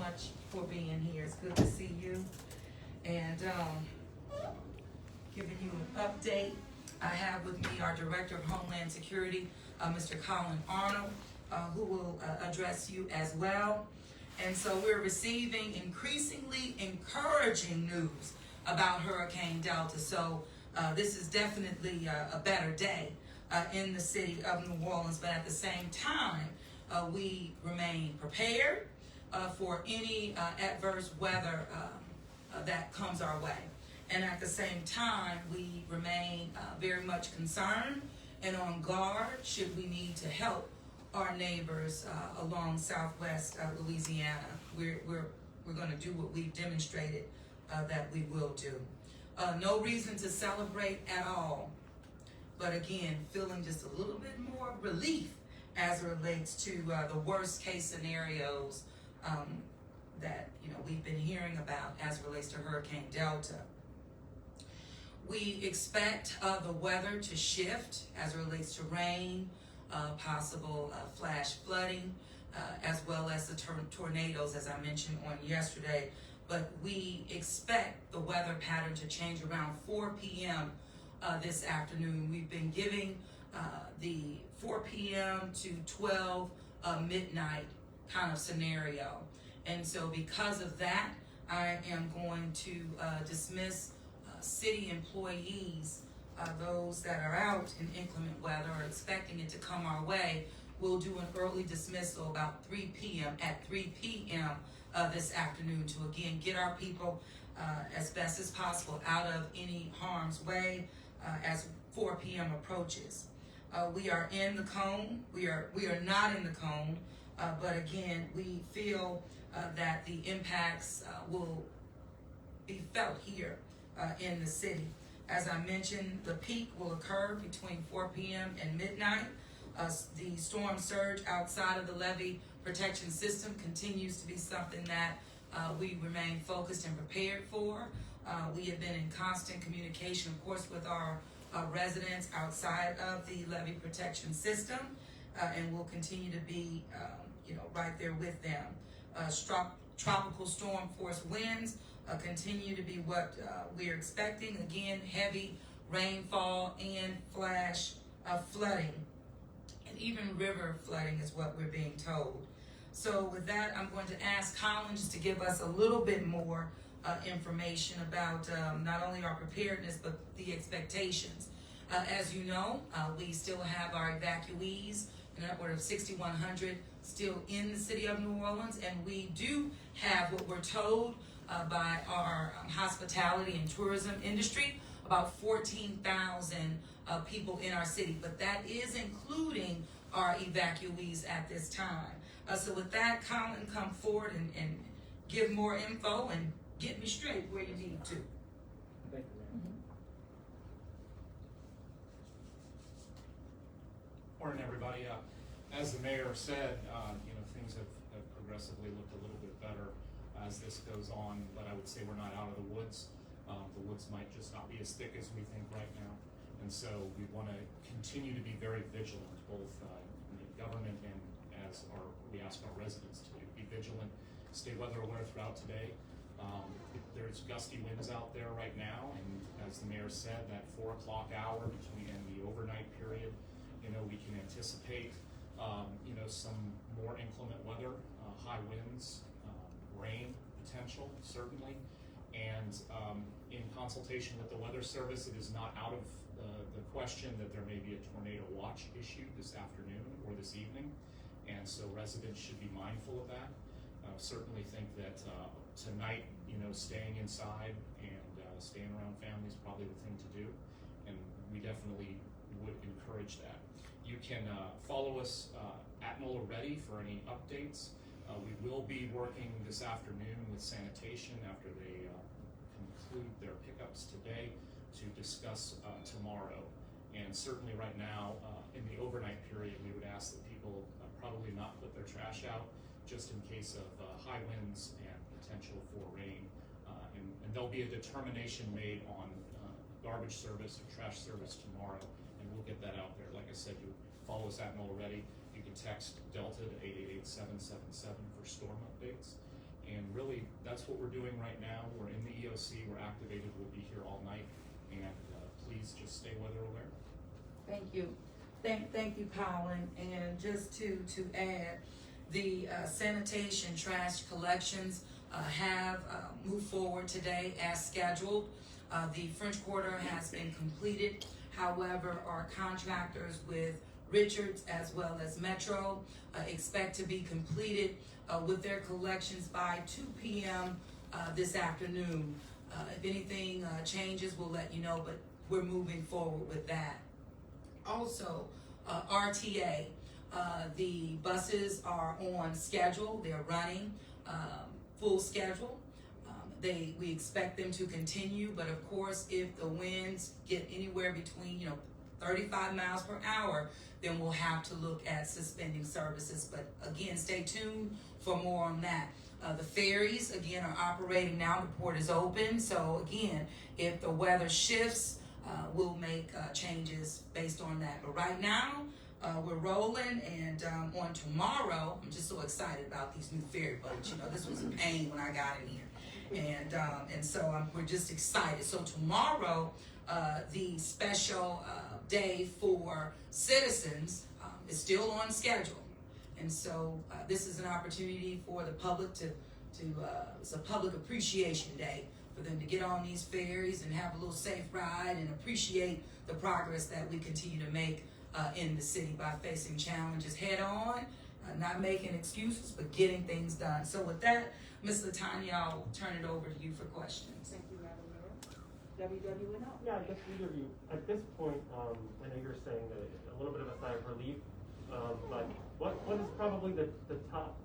much for being here. It's good to see you. And giving you an update, I have with me our Director of Homeland Security, Mr. Collin Arnold, who will address you as well. And so we're receiving increasingly encouraging news about Hurricane Delta. So this is definitely a better day in the city of New Orleans, but at the same time, we remain prepared for any adverse weather that comes our way. And at the same time, we remain very much concerned and on guard should we need to help our neighbors along Southwest Louisiana. We're going to do what we've demonstrated that we will do. No reason to celebrate at all, but again, feeling just a little bit more relief as it relates to the worst case scenarios that we've been hearing about as it relates to Hurricane Delta. We expect the weather to shift as it relates to rain, possible flash flooding, as well as the tornadoes, as I mentioned on yesterday. But we expect the weather pattern to change around 4 p.m. This afternoon. We've been giving the 4 p.m. to 12 midnight kind of scenario. And so because of that, I am going to dismiss city employees, those that are out in inclement weather or expecting it to come our way. We'll do an early dismissal about 3 p.m. at 3 p.m. This afternoon to again get our people as best as possible out of any harm's way as 4 p.m. approaches. We are in the cone. We are not in the cone, but again, we feel that the impacts will be felt here in the city. As I mentioned, the peak will occur between 4 p.m. and midnight. The storm surge outside of the levee protection system continues to be something that we remain focused and prepared for. We have been in constant communication, of course, with our residents outside of the levee protection system, and we'll continue to be, right there with them. Tropical storm force winds continue to be what we're expecting. Again, heavy rainfall and flash flooding, and even river flooding is what we're being told. So with that, I'm going to ask Collin just to give us a little bit more information about not only our preparedness, but the expectations. As you know, we still have our evacuees, an upward of 6,100 still in the city of New Orleans, and we do have what we're told by our hospitality and tourism industry, about 14,000 people in our city, but that is including our evacuees at this time. So with that, Collin, come forward and give more info and get me straight where you need to. Thank you, ma'am. Morning, everybody. As the mayor said, things have progressively looked a little bit better as this goes on, but I would say we're not out of the woods. The woods might just not be as thick as we think right now. And so we want to continue to be very vigilant, both in the government and we ask our residents to be vigilant, stay weather aware throughout today. There's gusty winds out there right now, and as the mayor said, that 4 o'clock hour between and the overnight period, we can anticipate, some more inclement weather, high winds, rain potential, certainly. And in consultation with the Weather Service, it is not out of the question that there may be a tornado watch issued this afternoon or this evening. And so residents should be mindful of that. Certainly think that tonight, staying inside and staying around family is probably the thing to do. And we definitely would encourage that. You can follow us at NOLA Ready for any updates. We will be working this afternoon with sanitation after they conclude their pickups today to discuss tomorrow. And certainly right now, in the overnight period, we would ask that people probably not put their trash out just in case of high winds and potential for rain. And there'll be a determination made on garbage service or trash service tomorrow, and we'll get that out there. Like I said, you follow us at NOLA Ready. You can text Delta to 888-777 for storm updates. And that's what we're doing right now. We're in the EOC, we're activated, we'll be here all night, and please just stay weather aware. Thank you. Thank you, Collin. And just to add, the sanitation trash collections have moved forward today as scheduled. The French Quarter has been completed. However, our contractors with Richards as well as Metro expect to be completed with their collections by 2 p.m. This afternoon. If anything changes, we'll let you know, but we're moving forward with that. Also, RTA, the buses are on schedule. They're running full schedule. We expect them to continue, but of course, if the winds get anywhere between 35 miles per hour, then we'll have to look at suspending services. But again, stay tuned for more on that. The ferries again are operating now. The port is open, so again, if the weather shifts, we'll make changes based on that. But right now, we're rolling, and on tomorrow, I'm just so excited about these new ferry boats. This was a pain when I got in here, and so we're just excited. So tomorrow, the special day for citizens is still on schedule, and so this is an opportunity for the public to it's a public appreciation day for them to get on these ferries and have a little safe ride and appreciate the progress that we continue to make in the city by facing challenges head on, not making excuses, but getting things done. So with that, Ms. Latanya, I'll turn it over to you for questions. Thank you, Madam Mayor. WWNO. Yeah, I guess either of you, at this point, I know you're saying a little bit of a sigh of relief, but what is probably the top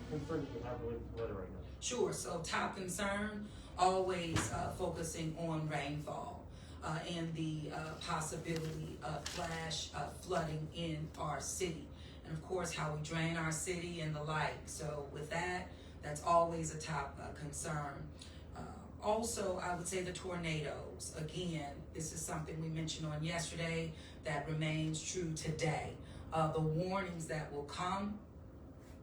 concern that you have related to weather right now? Sure, so top concern, always focusing on rainfall and the possibility of flash flooding in our city. And of course, how we drain our city and the like. So with that, that's always a top concern. Also, I would say the tornadoes. Again, this is something we mentioned on yesterday that remains true today. The warnings that will come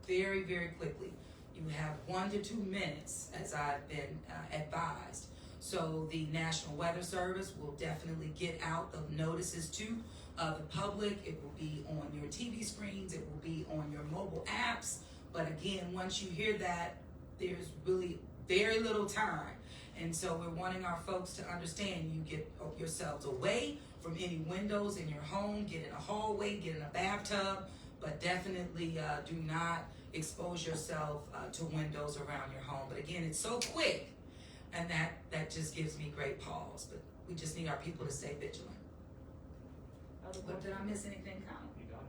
very, very quickly. You have 1 to 2 minutes, as I've been advised. So the National Weather Service will definitely get out the notices to the public. It will be on your TV screens. It will be on your mobile apps. But again, once you hear that, there's really very little time. And so we're wanting our folks to understand you get yourselves away from any windows in your home, get in a hallway, get in a bathtub, but definitely do not expose yourself to windows around your home. But again, it's so quick, and that just gives me great pause. But we just need our people to stay vigilant. But did I miss anything, Collin? You got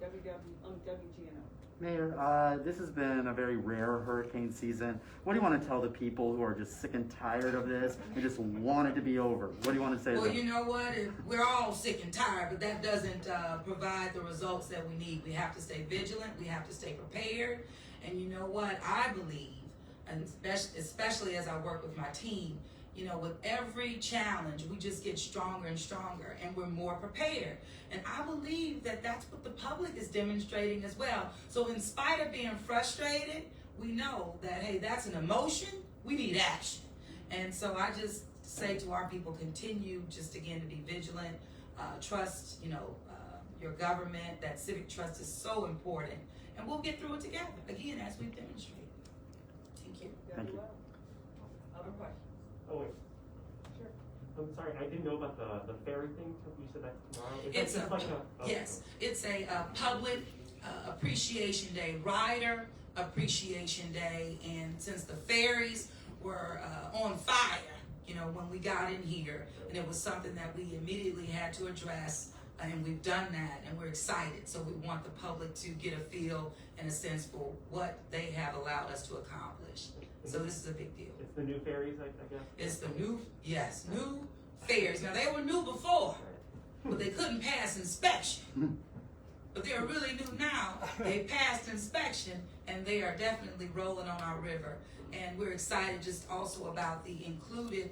it. Okay. WGNO. Mayor, this has been a very rare hurricane season. What do you want to tell the people who are just sick and tired of this and just want it to be over? What do you want to say to Well, them? you know what? We're all sick and tired, but that doesn't provide the results that we need. We have to stay vigilant. We have to stay prepared. And you know what? I believe, and especially as I work with my team, with every challenge, we just get stronger and stronger, and we're more prepared. And I believe that that's what the public is demonstrating as well. So in spite of being frustrated, we know that, hey, that's an emotion. We need action. And so I just say to our people, continue just again to be vigilant, trust, your government. That civic trust is so important. And we'll get through it together, again, as we've demonstrated. Thank you. Thank you. Other questions? Oh, wait. Sure. I'm sorry, I didn't know about the ferry thing. You said that's tomorrow? Is It's that just like yes, it's a public appreciation day, rider appreciation day, and since the ferries were on fire, when we got in here, and it was something that we immediately had to address, and we've done that, and we're excited. So we want the public to get a feel and a sense for what they have allowed us to accomplish. So this is a big deal. It's the new ferries, I guess? It's the new ferries. Now, they were new before, but they couldn't pass inspection. But they're really new now. They passed inspection, and they are definitely rolling on our river. And we're excited just also about the included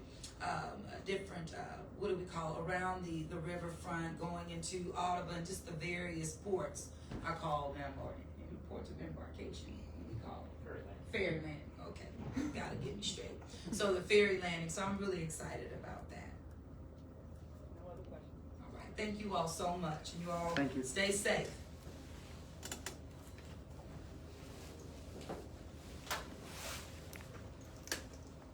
different, around the riverfront, going into Audubon, just the various ports, I call them, or ports of embarkation, what do we call it? Very nice. Ferryland, okay. gotta get me straight. So the ferry landing, so I'm really excited about that. No other questions? All right, thank you all so much, and you all Thank you. stay safe.